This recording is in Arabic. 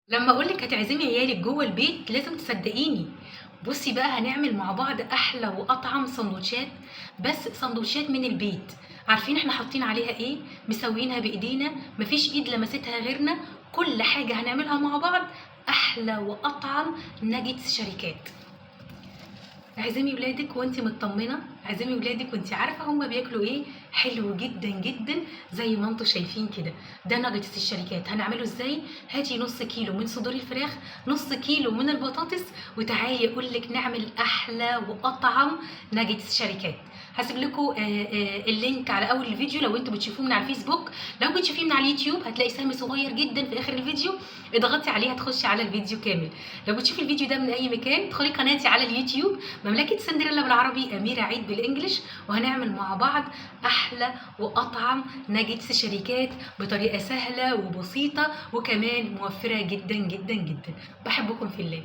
لما اقولك هتعزمي عيالك جوه البيت لازم تصدقيني. بصي بقى، هنعمل مع بعض احلى واطعم سندوتشات، بس سندوتشات من البيت. عارفين احنا حاطين عليها ايه؟ مسوينها بايدينا، مفيش ايد لمستها غيرنا. كل حاجه هنعملها مع بعض احلى واطعم ناجتس شركات. اعزمي ولادك وانت مطمنه، اعزمي ولادك وانت عارفه هما بياكلوا ايه. حلو جدا جدا زي ما انتم شايفين كده. ده ناجتس الشركات هنعمله ازاي؟ هاتي نص كيلو من صدور الفراخ، نص كيلو من البطاطس، وتعالي اقول لك نعمل احلى واطعم ناجتس شركات. هسيب لكم اللينك على اول الفيديو لو انتوا بتشوفوه من على الفيسبوك. لو بتشوفيه من على اليوتيوب هتلاقي سهم صغير جدا في اخر الفيديو، اضغطي عليه هتخشي على الفيديو كامل. لو بتشوفي الفيديو ده من اي مكان ادخلي قناتي على اليوتيوب مملكة سندريلا بالعربي، أميرة عيد بالإنجلش، وهنعمل مع بعض أحلى وأطعم ناجتس شركات بطريقة سهلة وبسيطة وكمان موفرة جدا جدا جدا. بحبكم في الله.